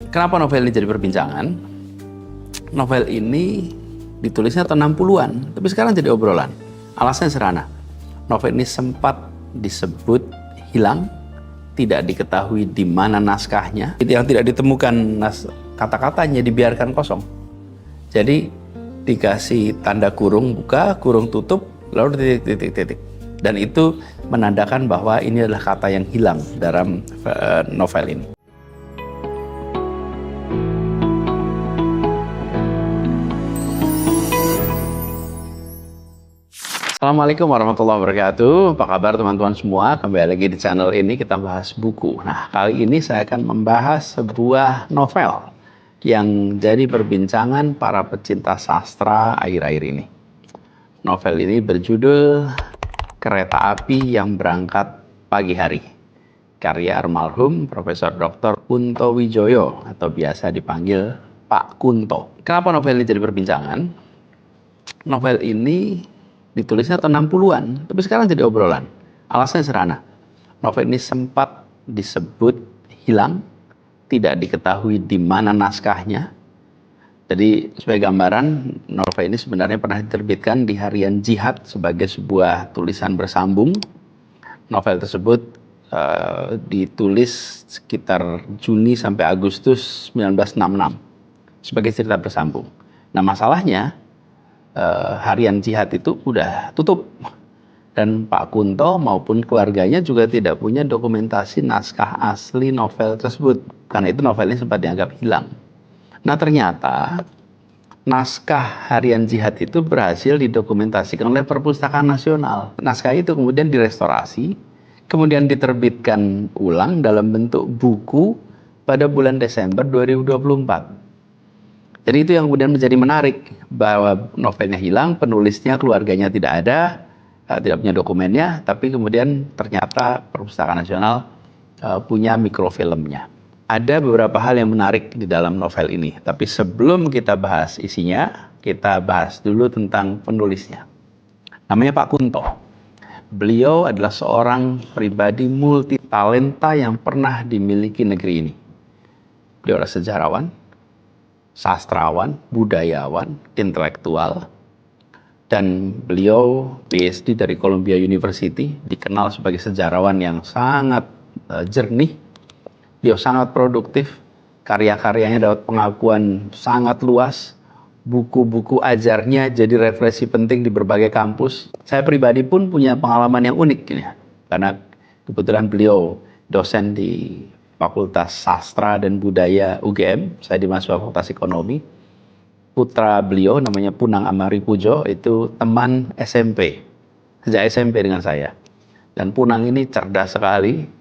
Kenapa novel ini jadi perbincangan? Novel ini ditulisnya tahun 60-an, tapi sekarang jadi obrolan. Alasannya sederhana. Novel ini sempat disebut hilang, tidak diketahui di mana naskahnya. Yang tidak ditemukan kata-katanya dibiarkan kosong. Jadi dikasih tanda kurung buka, kurung tutup, lalu titik. Dan itu menandakan bahwa ini adalah kata yang hilang dalam novel ini. Assalamualaikum warahmatullahi wabarakatuh. Apa kabar teman-teman semua? Kembali lagi di channel ini kita bahas buku. Nah, kali ini saya akan membahas sebuah novel yang jadi perbincangan para pecinta sastra akhir-akhir ini. Novel ini berjudul Kereta Api yang Berangkat Pagi Hari. Karya almarhum Profesor Dr. Kunto Wijoyo atau biasa dipanggil Pak Kunto. Kenapa novel ini jadi perbincangan? Novel ini ditulisnya tahun 60-an, tapi sekarang jadi obrolan. Alasannya sederhana. Novel ini sempat disebut hilang, tidak diketahui di mana naskahnya. Jadi sebagai gambaran, novel ini sebenarnya pernah diterbitkan di Harian Jihad sebagai sebuah tulisan bersambung. Novel tersebut ditulis sekitar Juni sampai Agustus 1966 sebagai cerita bersambung. Nah, masalahnya Harian Jihad itu udah tutup dan Pak Kunto maupun keluarganya juga tidak punya dokumentasi naskah asli novel tersebut, karena itu novelnya sempat dianggap hilang. Nah, ternyata naskah Harian Jihad itu berhasil didokumentasikan oleh Perpustakaan Nasional. Naskah itu kemudian direstorasi, kemudian diterbitkan ulang dalam bentuk buku pada bulan Desember 2024. Jadi itu yang kemudian menjadi menarik, bahwa novelnya hilang, penulisnya, keluarganya tidak ada, tidak punya dokumennya, tapi kemudian ternyata Perpustakaan Nasional punya mikrofilmnya. Ada beberapa hal yang menarik di dalam novel ini, tapi sebelum kita bahas isinya, kita bahas dulu tentang penulisnya. Namanya Pak Kunto. Beliau adalah seorang pribadi multitalenta yang pernah dimiliki negeri ini. Beliau adalah sejarawan, sastrawan, budayawan, intelektual, dan beliau PhD dari Columbia University, dikenal sebagai sejarawan yang sangat jernih. Beliau sangat produktif, karya-karyanya dapat pengakuan sangat luas, buku-buku ajarnya jadi referensi penting di berbagai kampus. Saya pribadi pun punya pengalaman yang unik ya, karena kebetulan beliau dosen di Fakultas Sastra dan Budaya UGM, saya di mahasiswa Fakultas Ekonomi. Putra beliau namanya Punang Amari Pujo, itu teman SMP, sejak SMP dengan saya. Dan Punang ini cerdas sekali.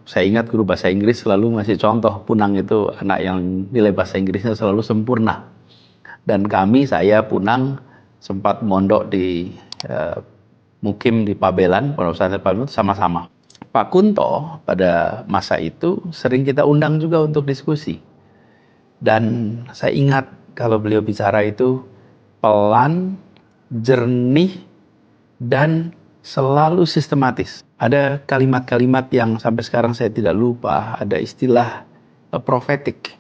Saya ingat guru bahasa Inggris selalu ngasih contoh, Punang itu anak yang nilai bahasa Inggrisnya selalu sempurna. Dan saya Punang sempat mondok di Mukim di Pabelan, Pondok Pesantren Pabelan sama-sama. Pak Kunto pada masa itu sering kita undang juga untuk diskusi. Dan saya ingat kalau beliau bicara itu pelan, jernih, dan selalu sistematis. Ada kalimat-kalimat yang sampai sekarang saya tidak lupa, ada istilah profetik.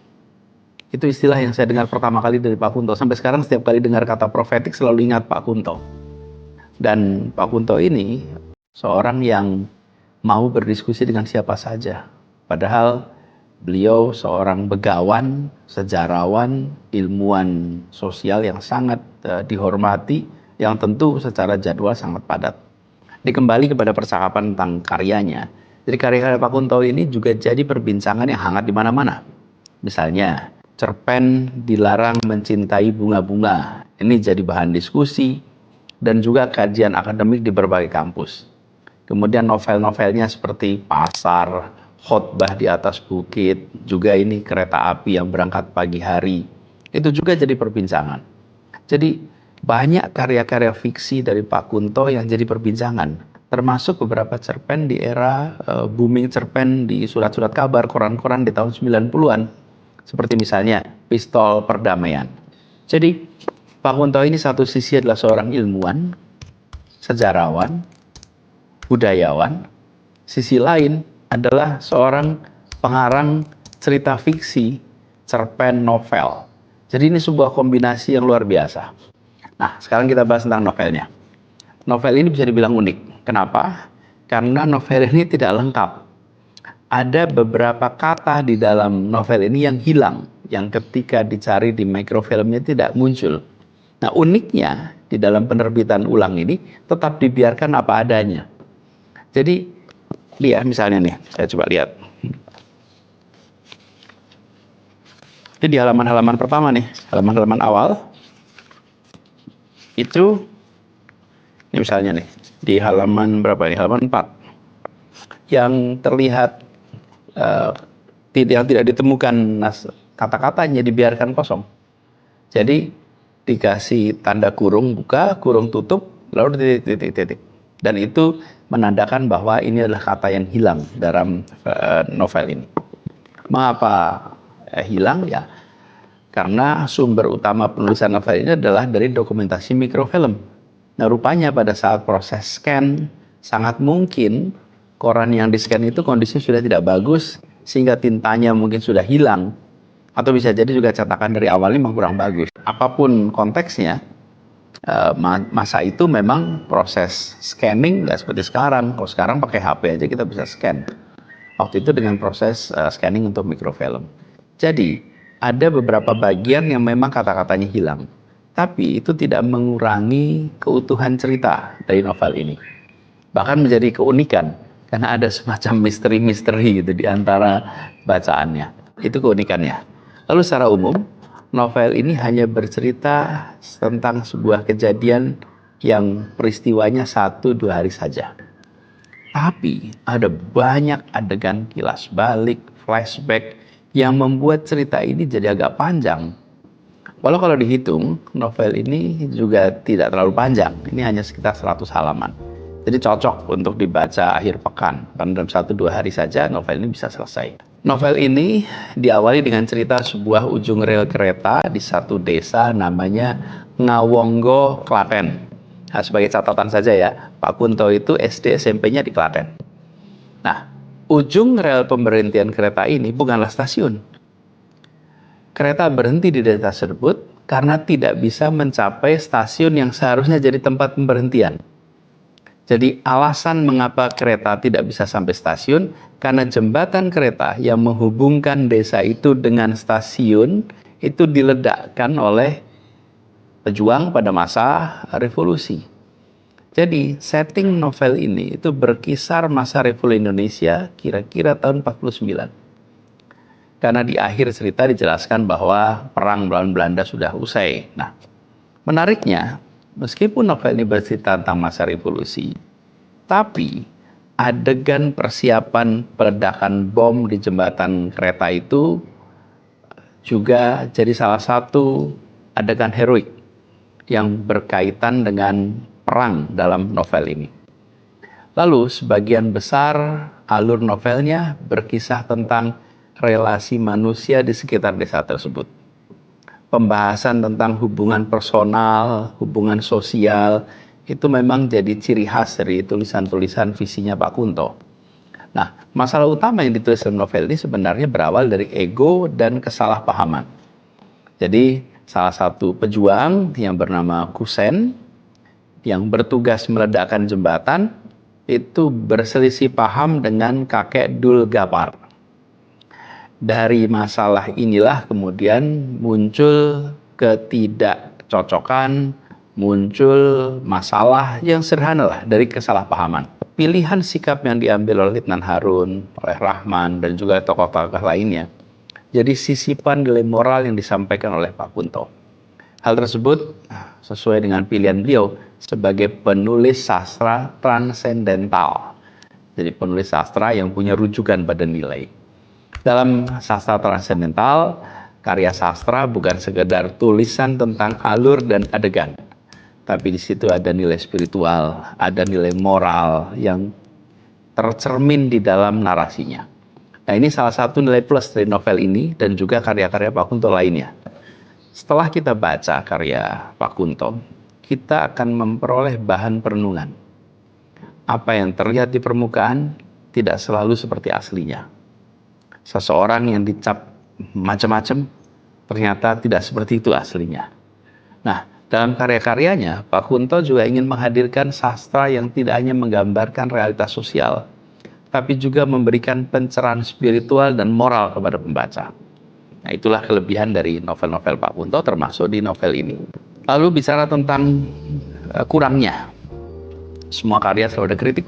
Itu istilah yang saya dengar pertama kali dari Pak Kunto. Sampai sekarang setiap kali dengar kata profetik selalu ingat Pak Kunto. Dan Pak Kunto ini seorang yang mau berdiskusi dengan siapa saja. Padahal beliau seorang begawan, sejarawan, ilmuwan sosial yang sangat dihormati, yang tentu secara jadwal sangat padat. Dikembali kepada percakapan tentang karyanya. Jadi karya-karya Pak Kunto ini juga jadi perbincangan yang hangat di mana-mana. Misalnya, cerpen Dilarang Mencintai Bunga-Bunga. Ini jadi bahan diskusi dan juga kajian akademik di berbagai kampus. Kemudian novel-novelnya seperti Pasar, Khotbah di Atas Bukit, juga ini Kereta Api yang Berangkat Pagi Hari. Itu juga jadi perbincangan. Jadi banyak karya-karya fiksi dari Pak Kunto yang jadi perbincangan. Termasuk beberapa cerpen di era booming cerpen di surat-surat kabar, koran-koran di tahun 90-an. Seperti misalnya Pistol Perdamaian. Jadi Pak Kunto ini satu sisi adalah seorang ilmuwan, sejarawan, budayawan. Sisi lain adalah seorang pengarang cerita fiksi, cerpen, novel. Jadi ini sebuah kombinasi yang luar biasa. Nah, sekarang kita bahas tentang novelnya. Novel ini bisa dibilang unik. Kenapa? Karena novel ini tidak lengkap. Ada beberapa kata di dalam novel ini yang hilang, yang ketika dicari di microfilmnya tidak muncul. Nah, uniknya di dalam penerbitan ulang ini tetap dibiarkan apa adanya. Jadi, lihat misalnya nih, saya coba lihat. Ini di halaman-halaman pertama nih, halaman-halaman awal. Itu, ini misalnya nih, di halaman berapa nih? Halaman 4. Yang terlihat yang tidak ditemukan kata-katanya dibiarkan kosong. Jadi dikasih tanda kurung buka, kurung tutup, lalu titik. Dan itu menandakan bahwa ini adalah kata yang hilang dalam novel ini. Mengapa hilang? Ya, karena sumber utama penulisan novel ini adalah dari dokumentasi mikrofilm. Nah, rupanya pada saat proses scan, sangat mungkin koran yang di-scan itu kondisinya sudah tidak bagus, sehingga tintanya mungkin sudah hilang. Atau bisa jadi juga cetakan dari awalnya memang kurang bagus. Apapun konteksnya, masa itu memang proses scanning nggak seperti sekarang. Kalau sekarang pakai HP aja kita bisa scan. Waktu itu dengan proses scanning untuk mikrofilm. Jadi, ada beberapa bagian yang memang kata-katanya hilang. Tapi itu tidak mengurangi keutuhan cerita dari novel ini. Bahkan menjadi keunikan. Karena ada semacam misteri-misteri gitu di antara bacaannya. Itu keunikannya. Lalu secara umum, novel ini hanya bercerita tentang sebuah kejadian yang peristiwanya 1-2 hari saja. Tapi ada banyak adegan kilas balik, flashback yang membuat cerita ini jadi agak panjang. Walau kalau dihitung, novel ini juga tidak terlalu panjang. Ini hanya sekitar 100 halaman. Jadi cocok untuk dibaca akhir pekan. Karena dalam 1-2 hari saja novel ini bisa selesai. Novel ini diawali dengan cerita sebuah ujung rel kereta di satu desa namanya Ngawonggo, Klaten. Nah, sebagai catatan saja ya, Pak Kunto itu SD SMP-nya di Klaten. Nah, ujung rel pemberhentian kereta ini bukanlah stasiun. Kereta berhenti di desa tersebut karena tidak bisa mencapai stasiun yang seharusnya jadi tempat pemberhentian. Jadi alasan mengapa kereta tidak bisa sampai stasiun, karena jembatan kereta yang menghubungkan desa itu dengan stasiun itu diledakkan oleh pejuang pada masa revolusi. Jadi setting novel ini itu berkisar masa revolusi Indonesia kira-kira tahun 49. Karena di akhir cerita dijelaskan bahwa perang melawan Belanda sudah usai. Nah, menariknya, meskipun novel ini bercerita tentang masa revolusi, tapi adegan persiapan peledakan bom di jembatan kereta itu juga jadi salah satu adegan heroik yang berkaitan dengan perang dalam novel ini. Lalu sebagian besar alur novelnya berkisah tentang relasi manusia di sekitar desa tersebut. Pembahasan tentang hubungan personal, hubungan sosial, itu memang jadi ciri khas dari tulisan-tulisan visinya Pak Kunto. Nah, masalah utama yang ditulis dalam novel ini sebenarnya berawal dari ego dan kesalahpahaman. Jadi, salah satu pejuang yang bernama Kusen, yang bertugas meledakkan jembatan, itu berselisih paham dengan kakek Dul Gapar. Dari masalah inilah kemudian muncul ketidakcocokan, muncul masalah yang sederhana lah dari kesalahpahaman. Pilihan sikap yang diambil oleh Letnan Harun, oleh Rahman, dan juga tokoh-tokoh lainnya, jadi sisipan nilai moral yang disampaikan oleh Pak Kunto. Hal tersebut sesuai dengan pilihan beliau sebagai penulis sastra transendental. Jadi penulis sastra yang punya rujukan pada nilai. Dalam sastra transendental, karya sastra bukan sekedar tulisan tentang alur dan adegan, tapi di situ ada nilai spiritual, ada nilai moral yang tercermin di dalam narasinya. Nah, ini salah satu nilai plus dari novel ini dan juga karya-karya Pak Kunto lainnya. Setelah kita baca karya Pak Kunto, kita akan memperoleh bahan perenungan. Apa yang terlihat di permukaan tidak selalu seperti aslinya. seseorang yang dicap macam-macam ternyata tidak seperti itu aslinya. Nah, dalam karya-karyanya, Pak Kunto juga ingin menghadirkan sastra yang tidak hanya menggambarkan realitas sosial, tapi juga memberikan pencerahan spiritual dan moral kepada pembaca. Nah, itulah kelebihan dari novel-novel Pak Kunto, termasuk di novel ini. Lalu bicara tentang kurangnya, semua karya selalu ada kritik.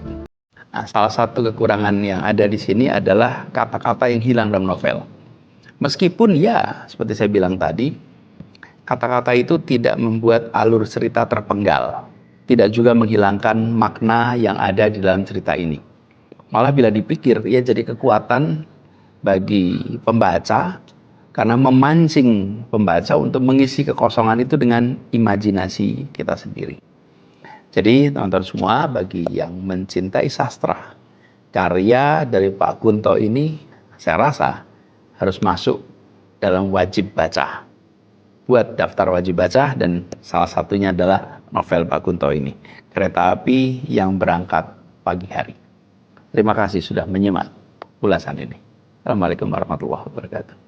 Nah, salah satu kekurangan yang ada di sini adalah kata-kata yang hilang dalam novel. Meskipun ya, seperti saya bilang tadi, kata-kata itu tidak membuat alur cerita terpenggal, tidak juga menghilangkan makna yang ada di dalam cerita ini. Malah bila dipikir, ia jadi kekuatan bagi pembaca karena memancing pembaca untuk mengisi kekosongan itu dengan imajinasi kita sendiri. Jadi teman-teman semua, bagi yang mencintai sastra, karya dari Pak Kunto ini saya rasa harus masuk dalam wajib baca. Buat daftar wajib baca, dan salah satunya adalah novel Pak Kunto ini, Kereta Api yang Berangkat Pagi Hari. Terima kasih sudah menyimak ulasan ini. Assalamualaikum warahmatullahi wabarakatuh.